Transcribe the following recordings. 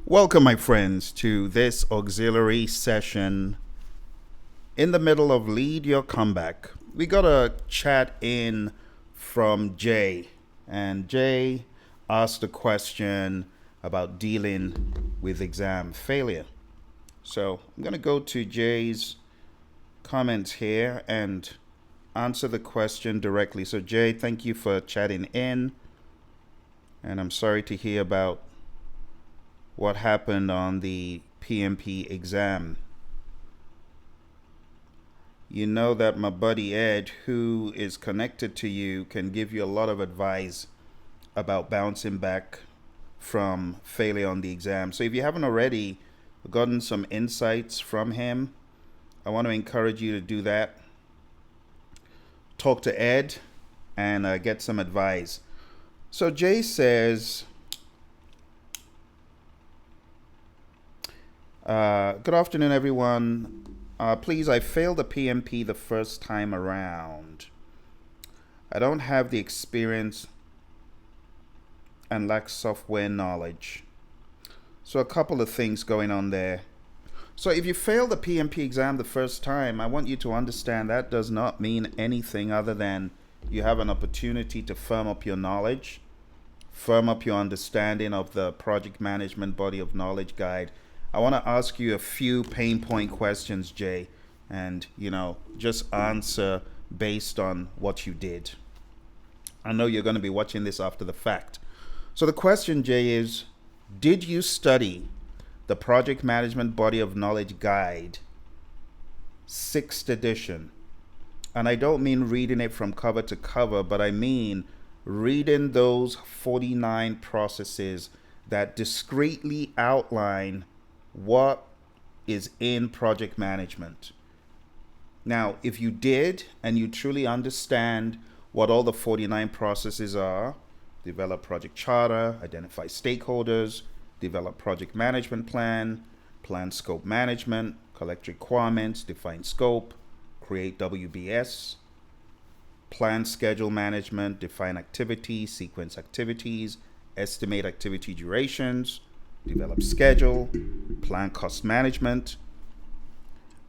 Welcome, my friends, to this auxiliary session in the middle of Lead Your Comeback. We got a chat in from Jay, and Jay asked a question about dealing with exam failure. So I'm going to go to Jay's comments here and answer the question directly. So, Jay, thank you for chatting in, and I'm sorry to hear about what happened on the PMP exam. You know that my buddy Ed, who is connected to you, can give you a lot of advice about bouncing back from failure on the exam. So if you haven't already gotten some insights from him, I want to encourage you to do that. Talk to Ed and get some advice. So Jay says, good afternoon, everyone. Please, I failed the PMP the first time around. I don't have the experience and lack software knowledge. So a couple of things going on there. So if you fail the PMP exam the first time, I want you to understand that does not mean anything other than you have an opportunity to firm up your knowledge, firm up your understanding of the project management body of knowledge guide. I want to ask you a few pain point questions, Jay, and, just answer based on what you did. I know you're going to be watching this after the fact. So the question, Jay, is, did you study the Project Management Body of Knowledge Guide, 6th edition? And I don't mean reading it from cover to cover, but I mean reading those 49 processes that discreetly outline what is in project management. Now, if you did and you truly understand what all the 49 processes are, develop project charter, identify stakeholders, develop project management plan scope management, collect requirements, define scope, create WBS, plan schedule management, define activities, sequence activities, estimate activity durations, develop schedule, plan cost management,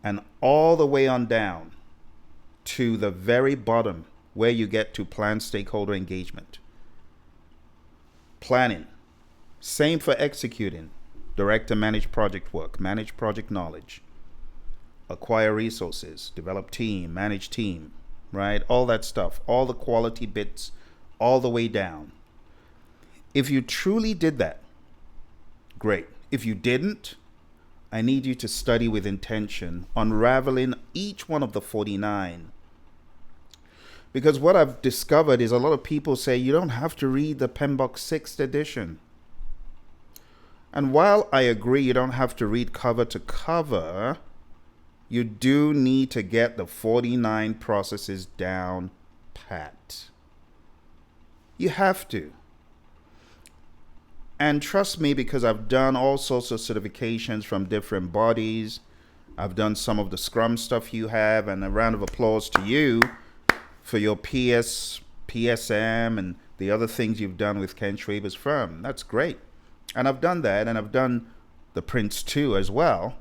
and all the way on down to the very bottom where you get to plan stakeholder engagement. Planning, same for executing. Direct and manage project work, manage project knowledge, acquire resources, develop team, manage team, right? All that stuff, all the quality bits, all the way down. If you truly did that, great. If you didn't, I need you to study with intention, unraveling each one of the 49. Because what I've discovered is a lot of people say you don't have to read the PMBOK 6th edition. And while I agree you don't have to read cover to cover, you do need to get the 49 processes down pat. You have to. And trust me, because I've done all sorts of certifications from different bodies. I've done some of the Scrum stuff you have, and a round of applause to you for your PSM, and the other things you've done with Ken Schwaber's firm. That's great. And I've done that, and I've done the Prince 2 as well.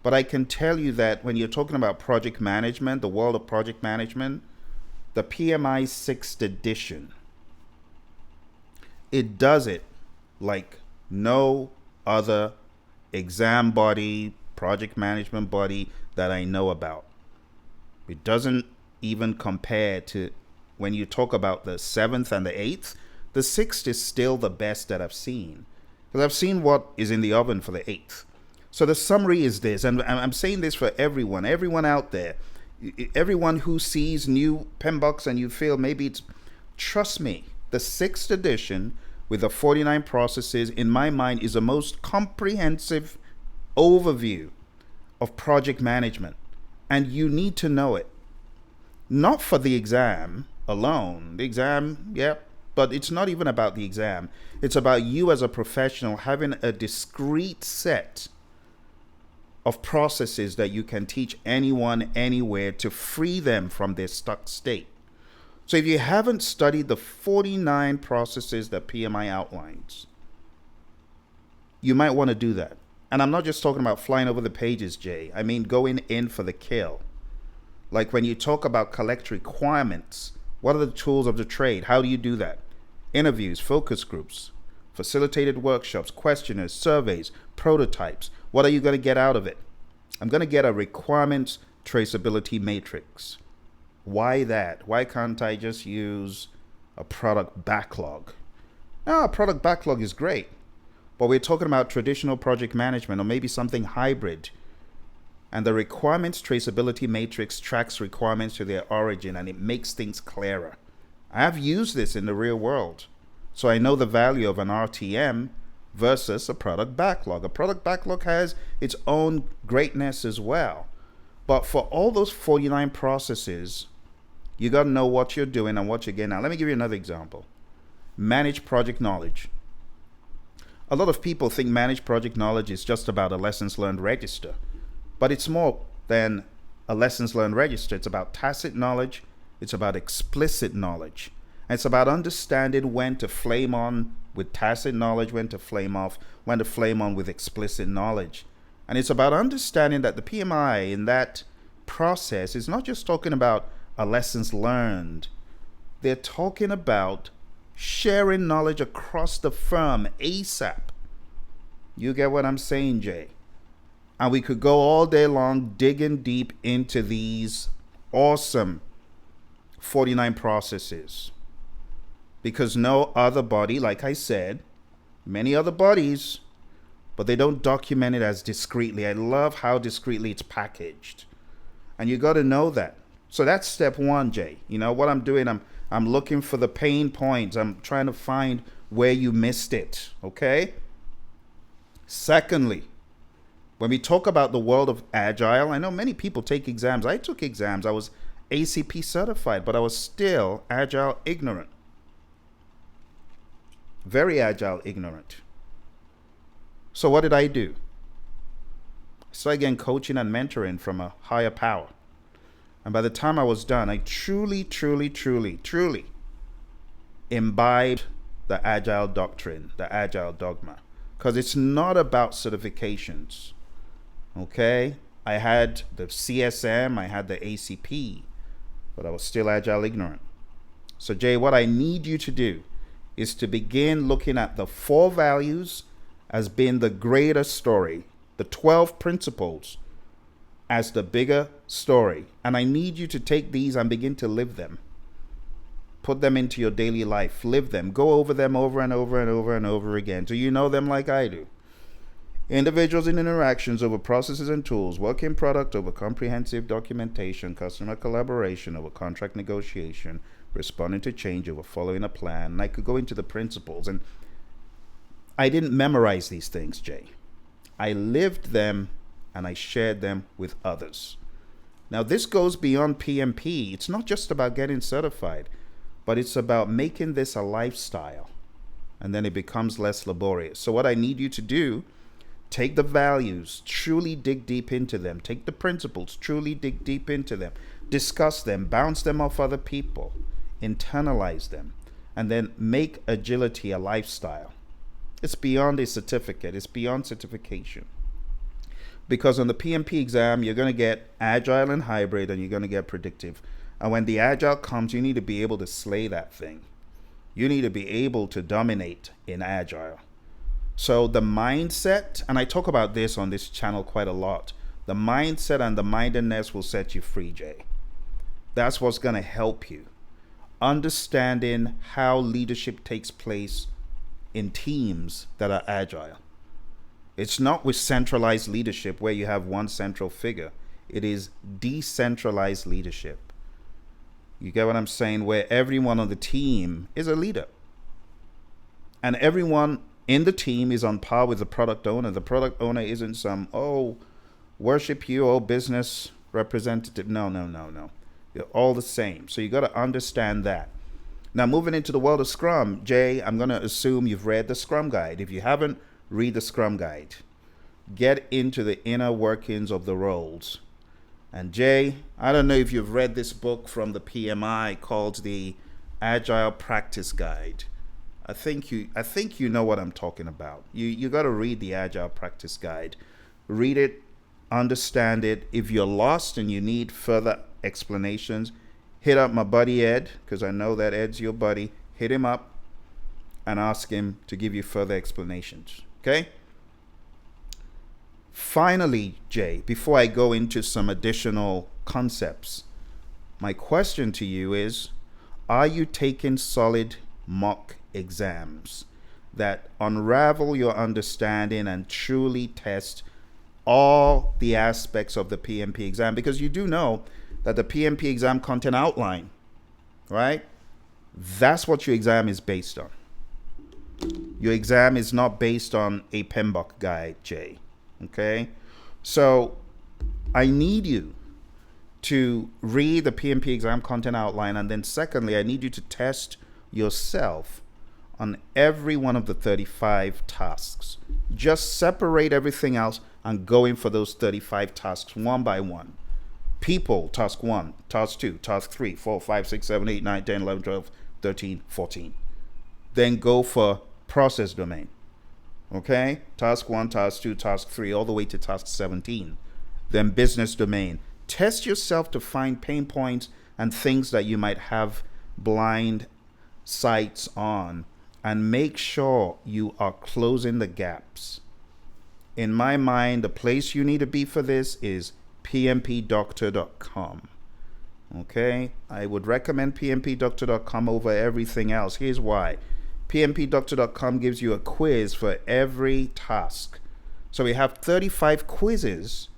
But I can tell you that when you're talking about project management, the world of project management, the PMI 6th edition, it does it like no other exam body, project management body that I know about. It doesn't even compare to when you talk about the 7th and the 8th. The 6th is still the best that I've seen, because I've seen what is in the oven for the 8th. So the summary is this, and I'm saying this for everyone out there, everyone who sees new PMBOKs and you feel maybe it's, trust me, the 6th edition with the 49 processes, in my mind, is the most comprehensive overview of project management. And you need to know it. Not for the exam alone. The exam, but it's not even about the exam. It's about you as a professional having a discrete set of processes that you can teach anyone, anywhere, to free them from their stuck state. So if you haven't studied the 49 processes that PMI outlines, you might want to do that. And I'm not just talking about flying over the pages, Jay. I mean going in for the kill. Like when you talk about collect requirements, what are the tools of the trade? How do you do that? Interviews, focus groups, facilitated workshops, questionnaires, surveys, prototypes. What are you going to get out of it? I'm going to get a requirements traceability matrix. Why that? Why can't I just use a product backlog? Now, a product backlog is great, but we're talking about traditional project management or maybe something hybrid. And the requirements traceability matrix tracks requirements to their origin and it makes things clearer. I've used this in the real world. So I know the value of an RTM versus a product backlog. A product backlog has its own greatness as well. But for all those 49 processes, you got to know what you're doing and what you're getting. Now, let me give you another example. Manage project knowledge. A lot of people think manage project knowledge is just about a lessons learned register. But it's more than a lessons learned register. It's about tacit knowledge. It's about explicit knowledge. And it's about understanding when to flame on with tacit knowledge, when to flame off, when to flame on with explicit knowledge. And it's about understanding that the PMI in that process is not just talking about a lessons learned. They're talking about sharing knowledge across the firm ASAP. You get what I'm saying, Jay? And we could go all day long digging deep into these awesome 49 processes. Because no other body, like I said, many other bodies, but they don't document it as discreetly. I love how discreetly it's packaged. And you got to know that. So that's step one, Jay. You know what I'm doing? I'm looking for the pain points. I'm trying to find where you missed it. Okay? Secondly, when we talk about the world of Agile, I know many people take exams. I took exams. I was ACP certified, but I was still Agile ignorant. Very Agile ignorant. So what did I do? I started getting coaching and mentoring from a higher power. And by the time I was done, I truly imbibed the Agile doctrine, the Agile dogma. Because it's not about certifications. Okay, I had the CSM, I had the ACP, but I was still Agile ignorant. So Jay, what I need you to do is to begin looking at the 4 values as being the greater story, the 12 principles as the bigger story. And I need you to take these and begin to live them. Put them into your daily life, live them, go over them over and over and over and over again. Do you know them like I do? Individuals in interactions over processes and tools, work in product over comprehensive documentation, customer collaboration over contract negotiation, responding to change over following a plan. And I could go into the principles. And I didn't memorize these things, Jay. I lived them and I shared them with others. Now, this goes beyond PMP. It's not just about getting certified, but it's about making this a lifestyle. And then it becomes less laborious. So what I need you to do, take the values, truly dig deep into them. Take the principles, truly dig deep into them. Discuss them, bounce them off other people, internalize them, and then make agility a lifestyle. It's beyond a certificate. It's beyond certification. Because on the PMP exam, you're going to get Agile and hybrid, and you're going to get predictive. And when the Agile comes, you need to be able to slay that thing. You need to be able to dominate in Agile. So the mindset, and I talk about this on this channel quite a lot, the mindset and the mindedness will set you free, Jay. That's what's going to help you. Understanding how leadership takes place in teams that are agile. It's not with centralized leadership where you have one central figure. It is decentralized leadership. You get what I'm saying? Where everyone on the team is a leader. And everyone in the team is on par with the product owner. The product owner isn't some, worship you, business representative. No. You're all the same. So you got to understand that. Now, moving into the world of Scrum, Jay, I'm going to assume you've read the Scrum Guide. If you haven't, read the Scrum Guide. Get into the inner workings of the roles. And Jay, I don't know if you've read this book from the PMI called the Agile Practice Guide. I think you know what I'm talking about. You got to read the Agile Practice Guide. Read it, understand it. If you're lost and you need further explanations, hit up my buddy Ed, because I know that Ed's your buddy. Hit him up and ask him to give you further explanations. Okay? Finally, Jay, before I go into some additional concepts, my question to you is, are you taking solid mock exams that unravel your understanding and truly test all the aspects of the PMP exam? Because you do know that the PMP exam content outline, right? That's what your exam is based on. Your exam is not based on a PMBOK guide, Jay. Okay? So I need you to read the PMP exam content outline, and then secondly, I need you to test yourself on every one of the 35 tasks. Just separate everything else and go in for those 35 tasks one by one. People, task 1, task 2, task 3, 4, 5, 6, 7, 8, 9, 10, 11, 12, 13, 14. Then go for process domain. Okay? Task 1, task 2, task 3, all the way to task 17. Then business domain. Test yourself to find pain points and things that you might have blind sights on, and make sure you are closing the gaps. In my mind, the place you need to be for this is pmpdoctor.com. Okay? I would recommend pmpdoctor.com over everything else. Here's why. pmpdoctor.com gives you a quiz for every task. So we have 35 quizzes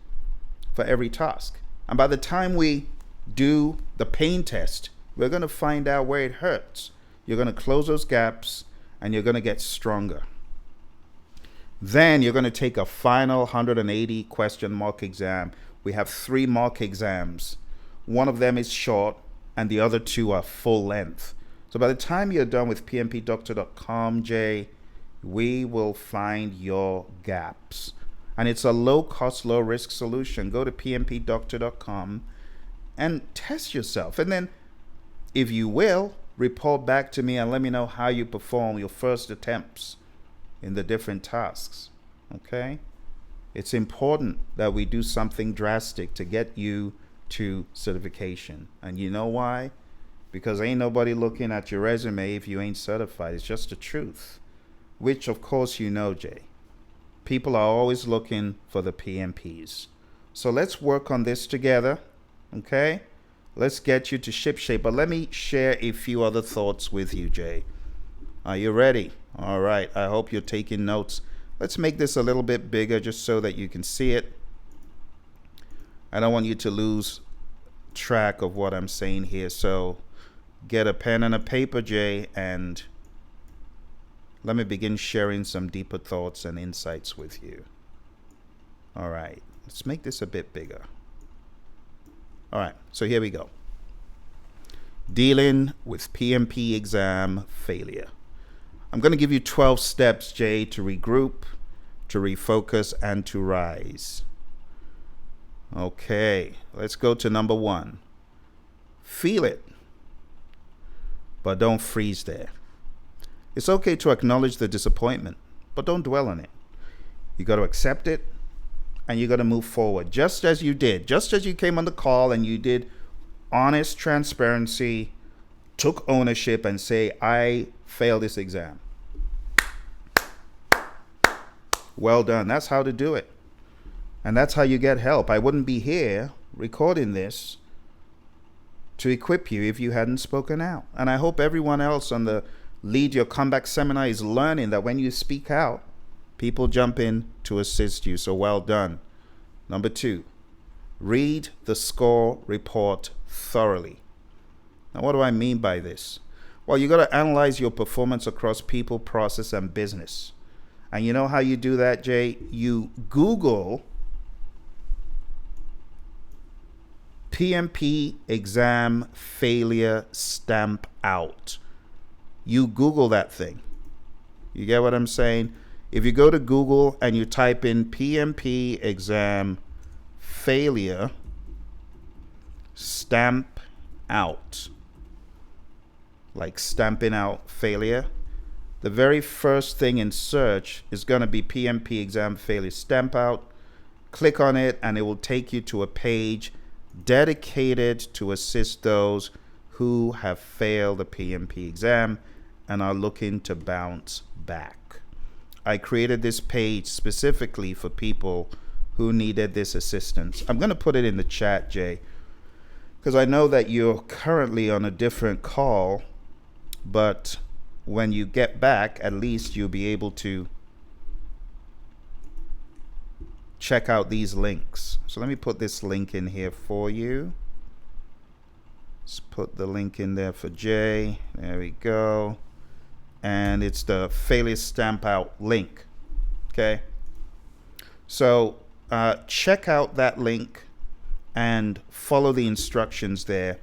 for every task. And by the time we do the pain test, we're going to find out where it hurts. You're going to close those gaps and you're going to get stronger. Then you're going to take a final 180 question mock exam. We have 3 mock exams. One of them is short and the other 2 are full length. So by the time you're done with pmpdoctor.com, Jay, we will find your gaps. And it's a low cost, low risk solution. Go to pmpdoctor.com and test yourself. And then, if you will, report back to me and let me know how you perform your first attempts in the different tasks. Okay? It's important that we do something drastic to get you to certification. And you know why? Because ain't nobody looking at your resume if you ain't certified. It's just the truth. Which, of course, you know, Jay. People are always looking for the PMPs. So let's work on this together, okay? Let's get you to ship shape. But let me share a few other thoughts with you, Jay. Are you ready? All right. I hope you're taking notes. Let's make this a little bit bigger just so that you can see it. I don't want you to lose track of what I'm saying here. So get a pen and a paper, Jay, and let me begin sharing some deeper thoughts and insights with you. All right, let's make this a bit bigger. All right, so here we go. Dealing with PMP exam failure. I'm going to give you 12 steps, Jay, to regroup, to refocus, and to rise. Okay, let's go to number 1. Feel it, but don't freeze there. It's okay to acknowledge the disappointment, but don't dwell on it. You got to accept it, and you got to move forward, just as you did. Just as you came on the call and you did honest transparency, took ownership, and say, I failed this exam. Well done. That's how to do it. And that's how you get help. I wouldn't be here recording this to equip you if you hadn't spoken out. And I hope everyone else on the Lead Your Comeback seminar is learning that when you speak out, people jump in to assist you. So well done. Number 2, read the score report thoroughly. Now, what do I mean by this? Well, you got to analyze your performance across people, process, and business. And you know how you do that, Jay? You Google PMP exam failure stamp out. You Google that thing. You get what I'm saying? If you go to Google and you type in PMP exam failure stamp out, like stamping out failure, the very first thing in search is going to be PMP exam failure stamp out. Click on it and it will take you to a page dedicated to assist those who have failed the PMP exam and are looking to bounce back. I created this page specifically for people who needed this assistance. I'm going to put it in the chat, Jay, because I know that you're currently on a different call, but when you get back, at least you'll be able to check out these links. So let me put this link in here for you. Let's put the link in there for Jay. There we go. And it's the failure stamp out link. Okay. So check out that link and follow the instructions there,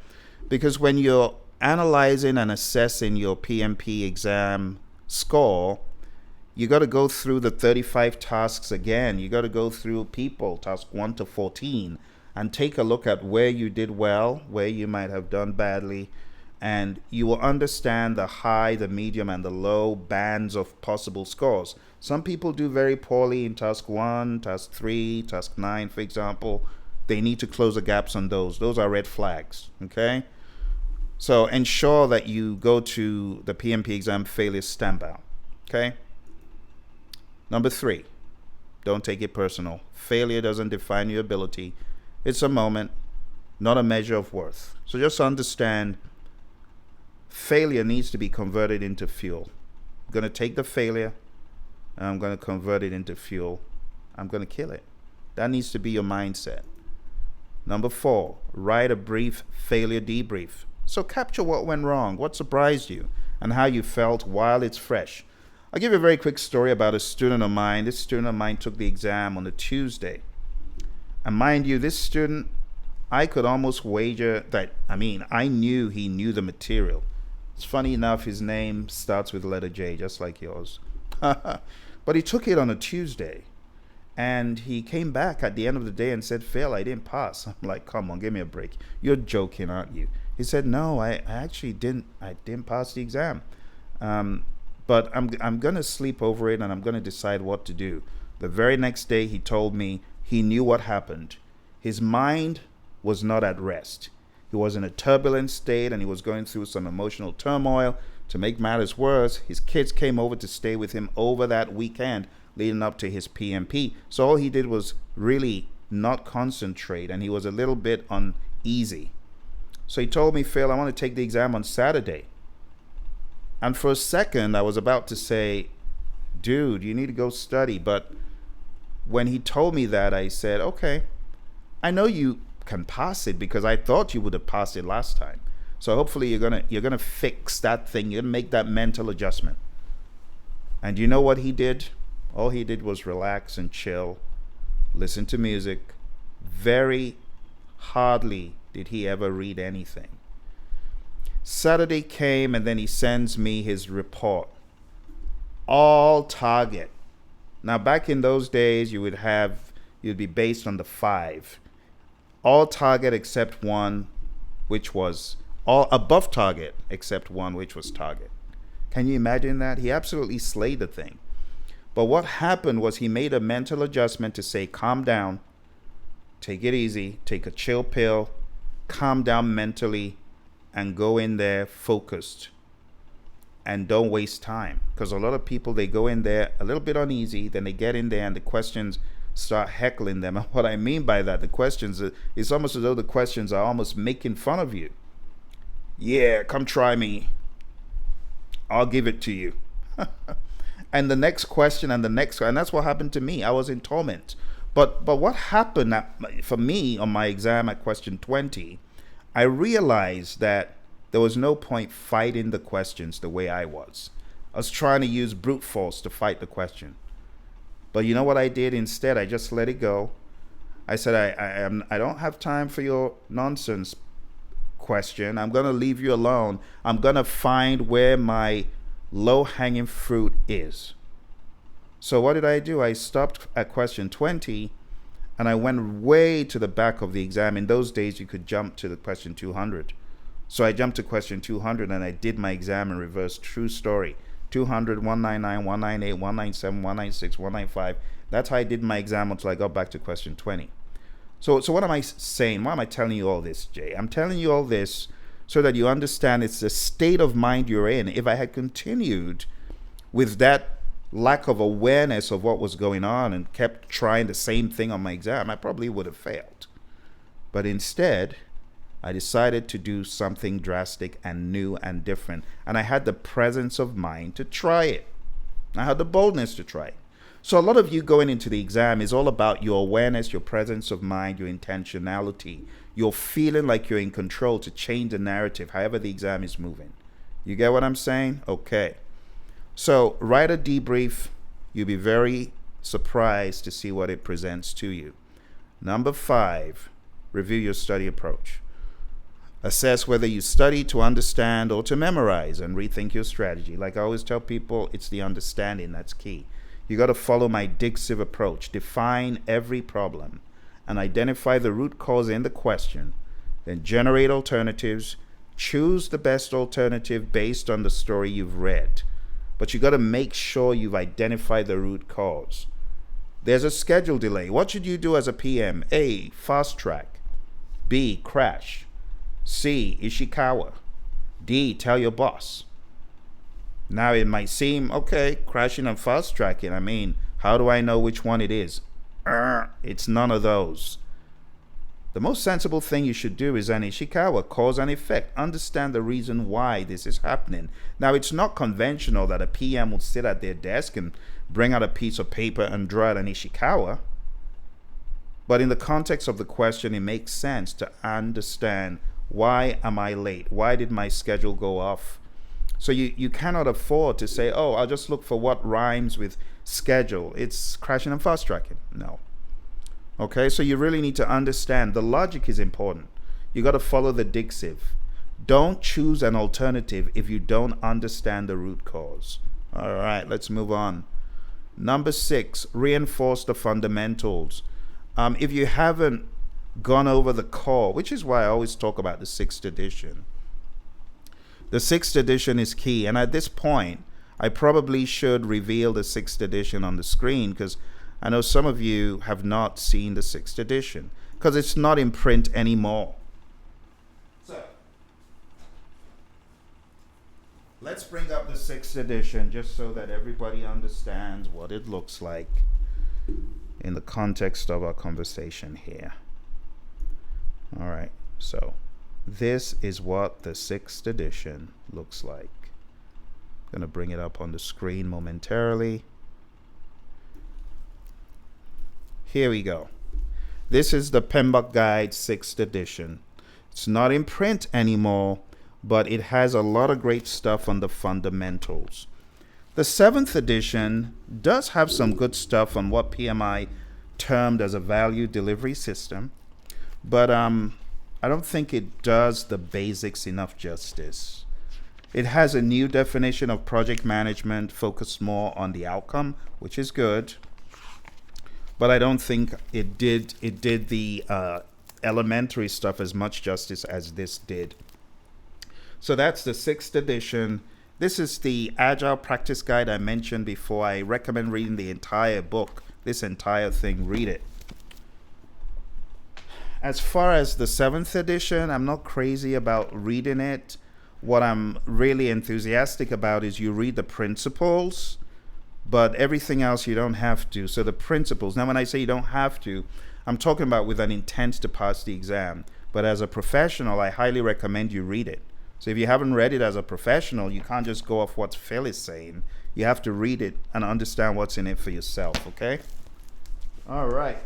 because when you're analyzing and assessing your PMP exam score, you got to go through the 35 tasks again. You got to go through people, task 1 to 14, and take a look at where you did well, where you might have done badly, and you will understand the high, the medium, and the low bands of possible scores. Some people do very poorly in task 1, task 3, task 9, for example. They need to close the gaps on those. Those are red flags, okay? So ensure that you go to the PMP exam failure stamp out, okay? Number 3, don't take it personal. Failure doesn't define your ability. It's a moment, not a measure of worth. So just understand, failure needs to be converted into fuel. I'm going to take the failure and I'm going to convert it into fuel. I'm going to kill it. That needs to be your mindset. Number 4, write a brief failure debrief. So capture what went wrong, what surprised you, and how you felt while it's fresh. I'll give you a very quick story about a student of mine. This student of mine took the exam on a Tuesday. And mind you, this student, I could almost wager that, I knew he knew the material. It's funny enough, his name starts with letter J, just like yours. But he took it on a Tuesday. And he came back at the end of the day and said, Phil, I didn't pass. I'm like, come on, give me a break. You're joking, aren't you? He said, no, I actually didn't pass the exam. But I'm going to sleep over it and I'm going to decide what to do. The very next day, he told me he knew what happened. His mind was not at rest. He was in a turbulent state and he was going through some emotional turmoil. To make matters worse, his kids came over to stay with him over that weekend leading up to his PMP. So all he did was really not concentrate and he was a little bit uneasy. So he told me, Phil, I want to take the exam on Saturday. And for a second, I was about to say, dude, you need to go study. But when he told me that, I said, okay, I know you can pass it because I thought you would have passed it last time. So hopefully you're gonna fix that thing. You're gonna make that mental adjustment. And you know what he did? All he did was relax and chill, listen to music. Very hardly did he ever read anything. Saturday came and then he sends me his report. All target. Now back in those days you'd be based on the 5. All target except one, which was all above target except one, which was target. Can you imagine that? He absolutely slayed the thing. But what happened was he made a mental adjustment to say, calm down, take it easy, take a chill pill, calm down mentally, and go in there focused. And don't waste time. Because a lot of people, they go in there a little bit uneasy, then they get in there and the questions start heckling them. And what I mean by that, the questions, it's almost as though the questions are almost making fun of you. Yeah, come try me. I'll give it to you. And the next question and the next, and that's what happened to me. I was in torment. But what happened for me on my exam at question 20, I realized that there was no point fighting the questions the way I was. I was trying to use brute force to fight the question. But you know what I did instead? I just let it go. I said, I don't have time for your nonsense question. I'm going to leave you alone. I'm going to find where my low-hanging fruit is. So what did I do? I stopped at question 20 and I went way to the back of the exam. In those days, you could jump to the question 200. So I jumped to question 200 and I did my exam in reverse. True story. 200, 199, 198, 197, 196, 195. That's how I did my exam until I got back to question 20. So what am I saying? Why am I telling you all this, Jay? I'm telling you all this so that you understand it's the state of mind you're in. If I had continued with that lack of awareness of what was going on and kept trying the same thing on my exam, I probably would have failed. But instead, I decided to do something drastic and new and different. And I had the presence of mind to try it. I had the boldness to try it. So a lot of you going into the exam is all about your awareness, your presence of mind, your intentionality. You're feeling like you're in control to change the narrative, however the exam is moving. You get what I'm saying? Okay. So write a debrief. You'll be very surprised to see what it presents to you. Number 5, review your study approach. Assess whether you study to understand or to memorize and rethink your strategy. Like I always tell people, it's the understanding that's key. You got to follow my Dixive approach. Define every problem and identify the root cause in the question. Then generate alternatives. Choose the best alternative based on the story you've read. But you got to make sure you've identified the root cause. There's a schedule delay. What should you do as a PM? A, fast track. B, crash. C, Ishikawa. D, tell your boss. Now it might seem, okay, crashing and fast tracking. I mean, how do I know which one it is? It's none of those. The most sensible thing you should do is an Ishikawa, cause and effect. Understand the reason why this is happening. Now, it's not conventional that a PM will sit at their desk and bring out a piece of paper and draw out an Ishikawa. But in the context of the question, it makes sense to understand, why am I late? Why did my schedule go off? So you cannot afford to say, oh, I'll just look for what rhymes with schedule. It's crashing and fast tracking. No. Okay, so you really need to understand. The logic is important. You got to follow the Dixive. Don't choose an alternative if you don't understand the root cause. All right, let's move on. Number 6, reinforce the fundamentals. If you haven't gone over the core, which is why I always talk about the 6th edition. The 6th edition is key, and at this point, I probably should reveal the 6th edition on the screen because I know some of you have not seen the 6th edition because it's not in print anymore. So, let's bring up the 6th edition just so that everybody understands what it looks like in the context of our conversation here. All right, so this is what the 6th edition looks like. I'm going to bring it up on the screen momentarily. Here we go. This is the PMBOK Guide 6th edition. It's not in print anymore, but it has a lot of great stuff on the fundamentals. The 7th edition does have some good stuff on what PMI termed as a value delivery system, but I don't think it does the basics enough justice. It has a new definition of project management focused more on the outcome, which is good, but I don't think it did the elementary stuff as much justice as this did. So that's the 6th edition. This is the Agile practice guide I mentioned before. I recommend reading the entire book, this entire thing, read it. As far as the 7th edition, I'm not crazy about reading it. What I'm really enthusiastic about is you read the principles, but everything else you don't have to. So the principles, now when I say you don't have to, I'm talking about with an intent to pass the exam. But as a professional, I highly recommend you read it. So if you haven't read it as a professional, you can't just go off what Phil is saying. You have to read it and understand what's in it for yourself, okay? All right.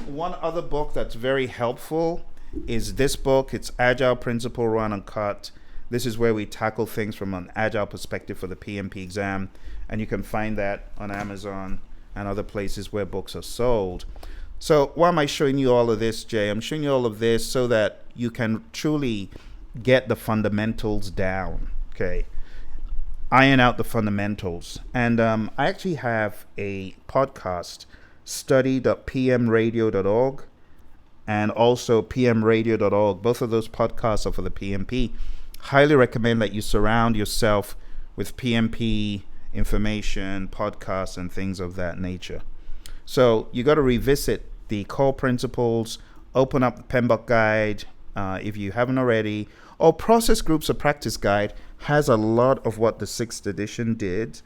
One other book that's very helpful is this book. It's Agile Principle Run and Cut. This is where we tackle things from an Agile perspective for the PMP exam. And you can find that on Amazon and other places where books are sold. So why am I showing you all of this, Jay? I'm showing you all of this so that you can truly get the fundamentals down, okay? Iron out the fundamentals. And I actually have a podcast, study.pmradio.org and also pmradio.org. Both of those podcasts are for the PMP. Highly recommend that you surround yourself with PMP information, podcasts, and things of that nature. So you got to revisit the core principles, open up the PMBOK guide if you haven't already, or Process Groups of Practice guide has a lot of what the 6th edition did.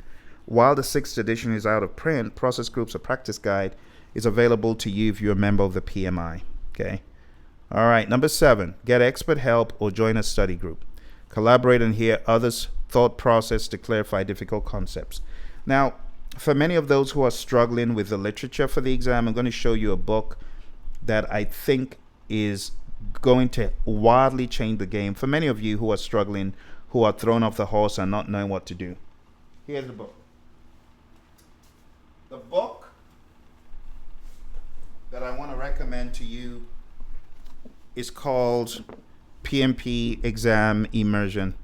While the 6th edition is out of print, Process Groups of Practice guide is available to you if you're a member of the PMI. Okay. All right. Number 7, get expert help or join a study group. Collaborate and hear others' thought process to clarify difficult concepts. Now, for many of those who are struggling with the literature for the exam, I'm going to show you a book that I think is going to wildly change the game for many of you who are struggling, who are thrown off the horse and not knowing what to do. Here's the book. The book that I want to recommend to you is called PMP Exam Immersion.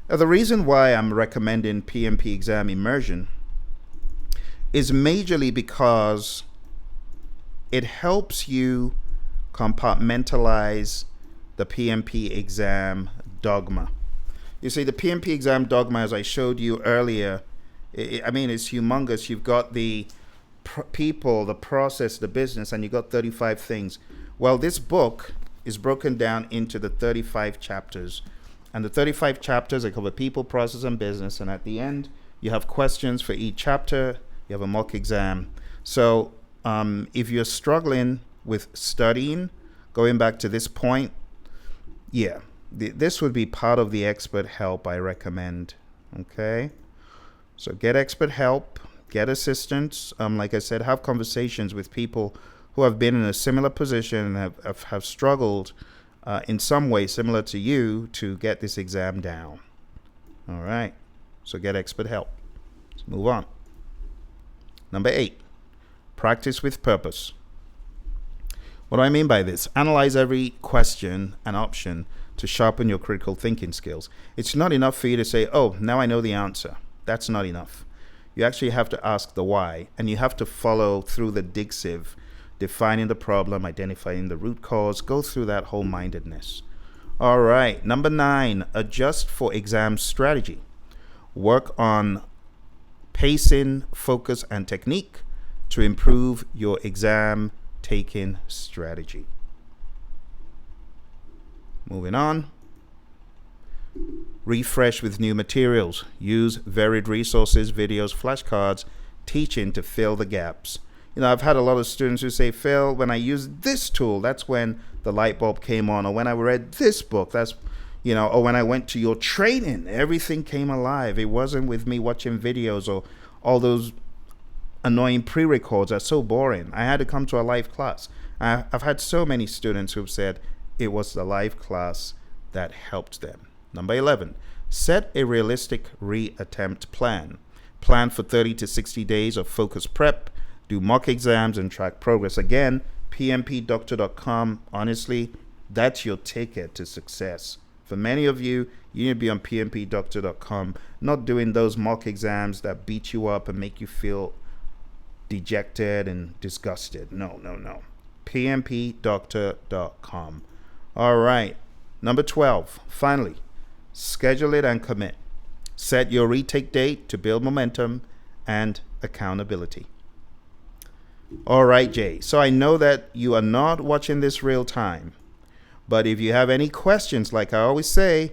Now, the reason why I'm recommending PMP Exam Immersion is majorly because it helps you compartmentalize the PMP exam dogma. You see, the PMP exam dogma, as I showed you earlier, it's humongous. You've got the people, the process, the business, and you've got 35 things. Well, this book is broken down into the 35 chapters. And the 35 chapters, they cover people, process, and business. And at the end, you have questions for each chapter. You have a mock exam. So if you're struggling with studying, going back to this point, this would be part of the expert help I recommend. Okay, so get expert help, get assistance. Like I said, have conversations with people who have been in a similar position and have struggled in some way similar to you to get this exam down. All right, so get expert help. Let's move on. Number 8, practice with purpose. What do I mean by this? Analyze every question and option to sharpen your critical thinking skills. It's not enough for you to say, oh, now I know the answer. That's not enough. You actually have to ask the why, and you have to follow through the dig sieve, defining the problem, identifying the root cause, go through that whole mindedness. All right, number 9, adjust for exam strategy. Work on pacing, focus, and technique to improve your exam taking strategy. Moving on. Refresh with new materials. Use varied resources, videos, flashcards, teaching to fill the gaps. I've had a lot of students who say, Phil, when I used this tool, that's when the light bulb came on, or when I read this book, or when I went to your training, everything came alive. It wasn't with me watching videos or all those annoying pre-records are so boring. I had to come to a live class. I've had so many students who've said it was the live class that helped them. Number 11, set a realistic reattempt plan. Plan for 30 to 60 days of focused prep. Do mock exams and track progress. Again, pmpdoctor.com, honestly, that's your ticket to success. For many of you, you need to be on pmpdoctor.com, not doing those mock exams that beat you up and make you feel dejected and disgusted. No. pmpdoctor.com. All right. Number 12, finally, schedule it and commit. Set your retake date to build momentum and accountability. All right, Jay. So I know that you are not watching this real time, but if you have any questions, like I always say,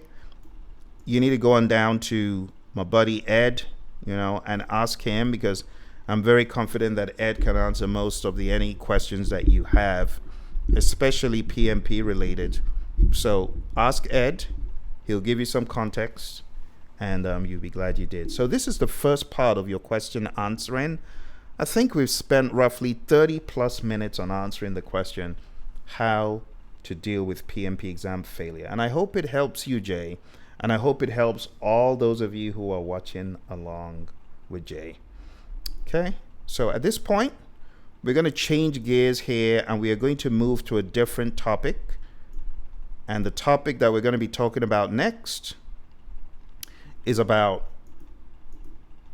you need to go on down to my buddy Ed, and ask him, because I'm very confident that Ed can answer most of any questions that you have, especially PMP related. So ask Ed. He'll give you some context, and you'll be glad you did. So this is the first part of your question answering. I think we've spent roughly 30 plus minutes on answering the question, how to deal with PMP exam failure. And I hope it helps you, Jay. And I hope it helps all those of you who are watching along with Jay. Okay, so at this point, we're going to change gears here, and we are going to move to a different topic. And the topic that we're going to be talking about next is about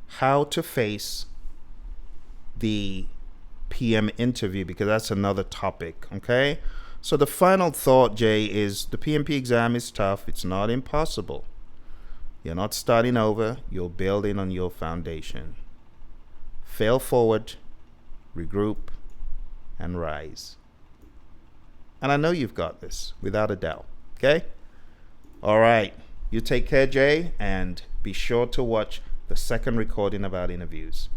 how to face the PM interview, because that's another topic. Okay, so the final thought, Jay, is the PMP exam is tough. It's not impossible. You're not starting over, you're building on your foundation. Fail forward, regroup, and rise. And I know you've got this, without a doubt. Okay? All right. You take care, Jay, and be sure to watch the second recording of our interviews.